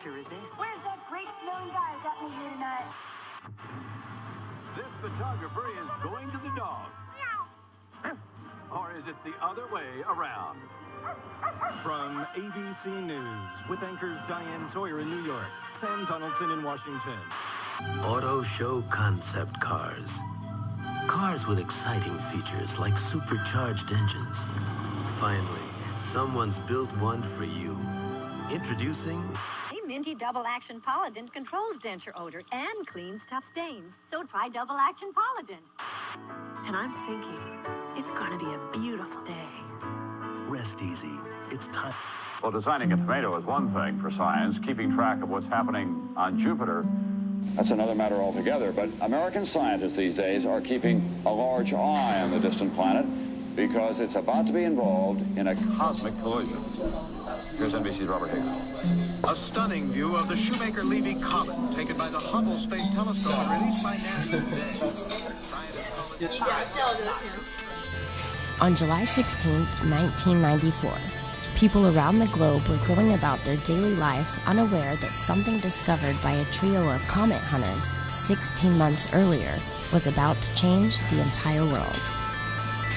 picture is this? Where's that great smelling guy who got me here tonight? This photographer is going to the dog. Or is it the other way around? From ABC News, with anchors Diane Sawyer in New York, Sam Donaldson in Washington. Auto show concept cars. Cars with exciting features like supercharged engines. Finally, someone's built one for you. Introducing... Minty Double Action Polident controls denture odor and cleans tough stains. So try Double Action Polident. And I'm thinking, it's going to be a beautiful day. Rest easy. It's time. Well, designing a tomato is one thing for science. Keeping track of what's happening on Jupiter, that's another matter altogether. But American scientists these days are keeping a large eye on the distant planet because it's about to be involved in a cosmic collision. Here's NBC's Robert Higgins. A stunning view of the Shoemaker-Levy comet taken by the Hubble Space Telescope and released by NASA today. On July 16, 1994, people around the globe were going about their daily lives unaware that something discovered by a trio of comet hunters 16 months earlier was about to change the entire world.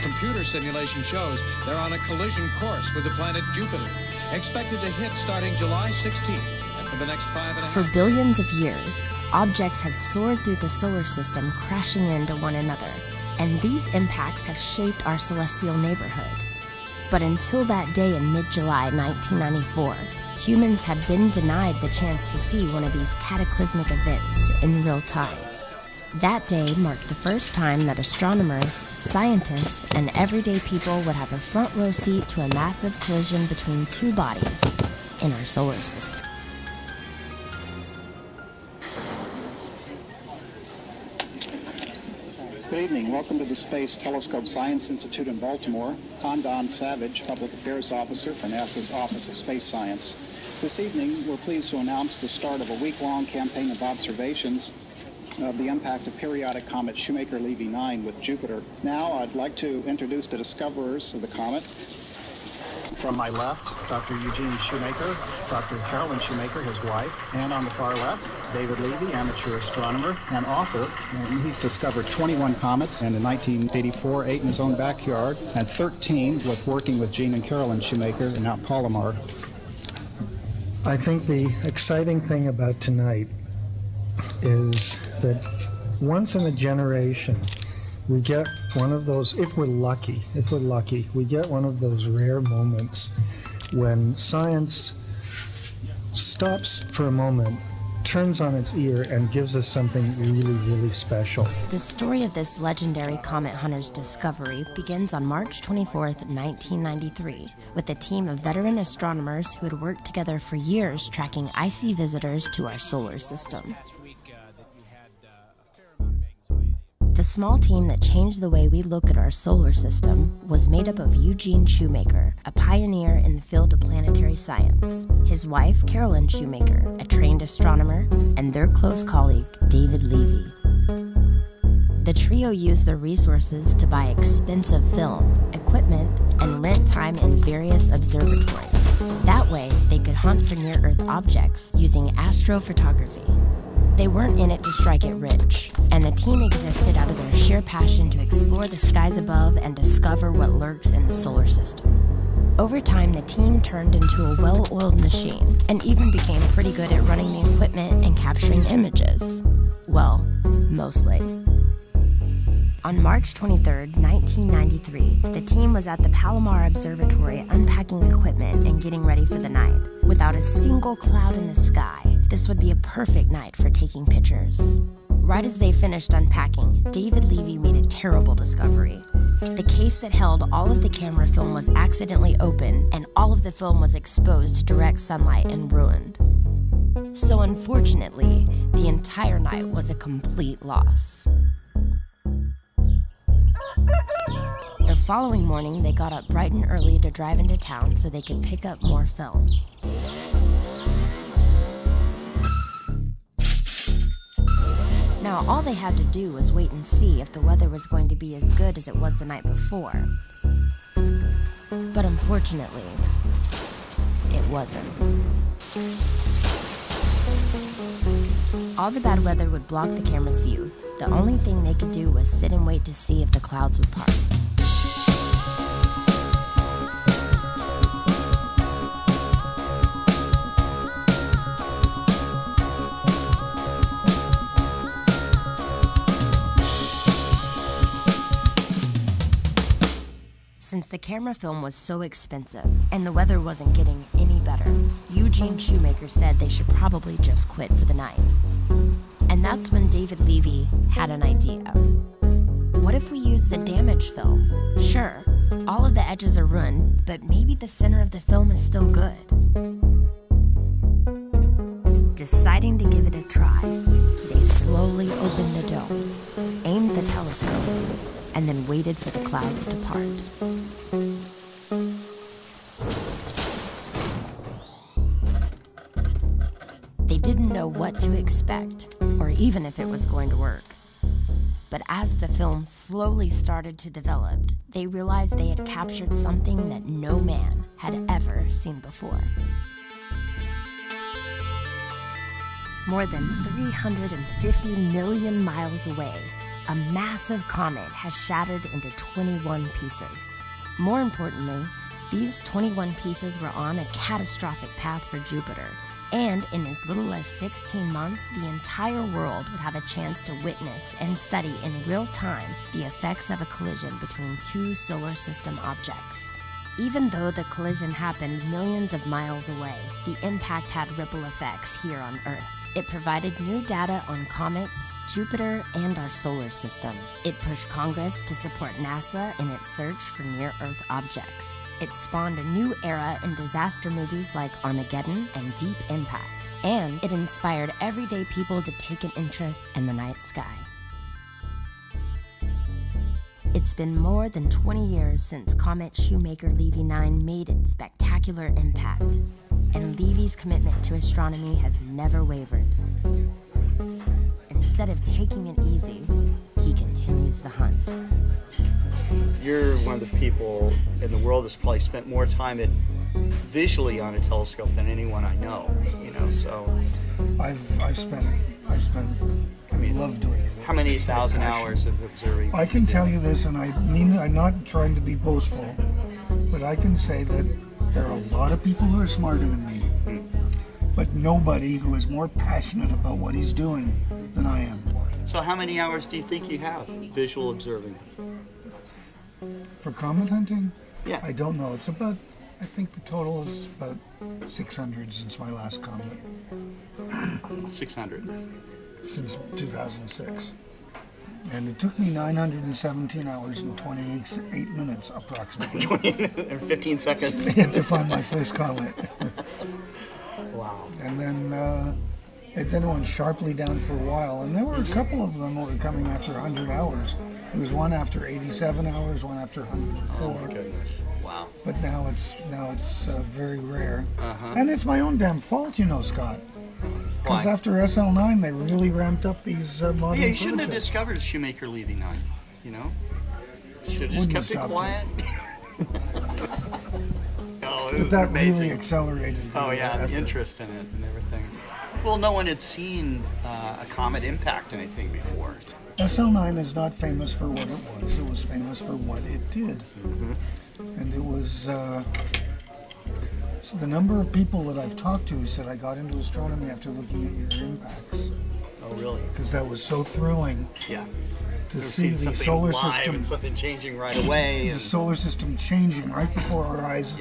Computer simulation shows they're on a collision course with the planet Jupiter, expected to hit starting July 16th. And for the next 5.5 For billions of years, objects have soared through the solar system, crashing into one another, and these impacts have shaped our celestial neighborhood. But until that day in mid-July 1994, humans had been denied the chance to see one of these cataclysmic events in real time. That day marked the first time that astronomers, scientists, and everyday people would have a front row seat to a massive collision between two bodies in our solar system. Good evening. Welcome to the Space Telescope Science Institute in Baltimore. I'm Don Savage, Public Affairs Officer for NASA's Office of Space Science. This evening, we're pleased to announce the start of a week-long campaign of observations of the impact of periodic comet Shoemaker-Levy 9 with Jupiter. Now, I'd like to introduce the discoverers of the comet. From my left, Dr. Eugene Shoemaker, Dr. Carolyn Shoemaker, his wife, and on the far left, David Levy, amateur astronomer and author. And he's discovered 21 comets, and in 1984, 8 in his own backyard, and 13 with working with Gene and Carolyn Shoemaker in Mount Palomar. I think the exciting thing about tonight is that once in a generation, we get one of those, if we're lucky, we get one of those rare moments when science stops for a moment, turns on its ear, and gives us something really, really special. The story of this legendary comet hunter's discovery begins on March 24th, 1993, with a team of veteran astronomers who had worked together for years tracking icy visitors to our solar system. The small team that changed the way we look at our solar system was made up of Eugene Shoemaker, a pioneer in the field of planetary science, his wife, Carolyn Shoemaker, a trained astronomer, and their close colleague, David Levy. The trio used their resources to buy expensive film, equipment, and rent time in various observatories. That way, they could hunt for near-Earth objects using astrophotography. They weren't in it to strike it rich, and the team existed out of their sheer passion to explore the skies above and discover what lurks in the solar system. Over time, the team turned into a well-oiled machine, and even became pretty good at running the equipment and capturing images. Well, mostly. On March 23, 1993, the team was at the Palomar Observatory unpacking equipment and getting ready for the night. Without a single cloud in the sky, this would be a perfect night for taking pictures. Right as they finished unpacking, David Levy made a terrible discovery. The case that held all of the camera film was accidentally open, and all of the film was exposed to direct sunlight and ruined. So unfortunately, the entire night was a complete loss. The following morning, they got up bright and early to drive into town so they could pick up more film. Now, all they had to do was wait and see if the weather was going to be as good as it was the night before. But unfortunately, it wasn't. All the bad weather would block the camera's view. The only thing they could do was sit and wait to see if the clouds would part. Since the camera film was so expensive and the weather wasn't getting any better, Eugene Shoemaker said they should probably just quit for the night. And that's when David Levy had an idea. What if we use the damaged film? Sure, all of the edges are ruined, but maybe the center of the film is still good. Deciding to give it a try, they slowly opened the dome, aimed the telescope, and then waited for the clouds to part. They didn't know what to expect, or even if it was going to work. But as the film slowly started to develop, they realized they had captured something that no man had ever seen before. More than 350 million miles away, a massive comet has shattered into 21 pieces. More importantly, these 21 pieces were on a catastrophic path for Jupiter, and in as little as 16 months, the entire world would have a chance to witness and study in real time the effects of a collision between two solar system objects. Even though the collision happened millions of miles away, the impact had ripple effects here on Earth. It provided new data on comets, Jupiter, and our solar system. It pushed Congress to support NASA in its search for near-Earth objects. It spawned a new era in disaster movies like Armageddon and Deep Impact. And it inspired everyday people to take an interest in the night sky. It's been more than 20 years since Comet Shoemaker-Levy 9 made its spectacular impact. And Levy's commitment to astronomy has never wavered. Instead of taking it easy, he continues the hunt. You're one of the people in the world that's probably spent more time visually on a telescope than anyone I know, so. I love doing it. How many thousand hours of observing? I can tell you this, and I'm not trying to be boastful, but I can say that there are a lot of people who are smarter than me, but nobody who is more passionate about what he's doing than I am. So how many hours do you think you have visual observing? For comet hunting? Yeah. I don't know. It's about, I think the total is about 600 since my last comet. 600. Since 2006. And it took me 917 hours and 28 minutes approximately. And 15 seconds. To find my first comet. Wow. And then it went sharply down for a while. And there were a couple of them that were coming after 100 hours. There was one after 87 hours, one after 104. Oh my goodness. Wow. But now it's very rare. Uh-huh. And it's my own damn fault, Scott. Because after SL9, they really ramped up these modern you shouldn't have projects. discovered Shoemaker-Levy 9, Should have just kept it quiet. Oh, it was that amazing. Really accelerated the effort. interest in it and everything. Well, no one had seen a comet impact anything before. SL9 is not famous for what it was. It was famous for what it did. Mm-hmm. And it was... So the number of people that I've talked to said I got into astronomy after looking at your impacts. Oh, really? Because that was so thrilling. Yeah. To see the solar system and something changing right away. The solar system changing right before our eyes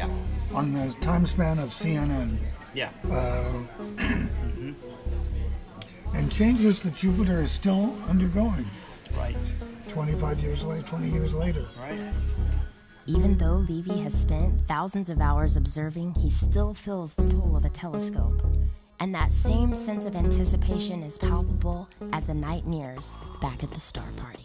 on the time span of CNN. Yeah. And changes that Jupiter is still undergoing. Right. 20 years later. Right. Even though Levy has spent thousands of hours observing, he still feels the pull of a telescope. And that same sense of anticipation is palpable as the night nears back at the star party.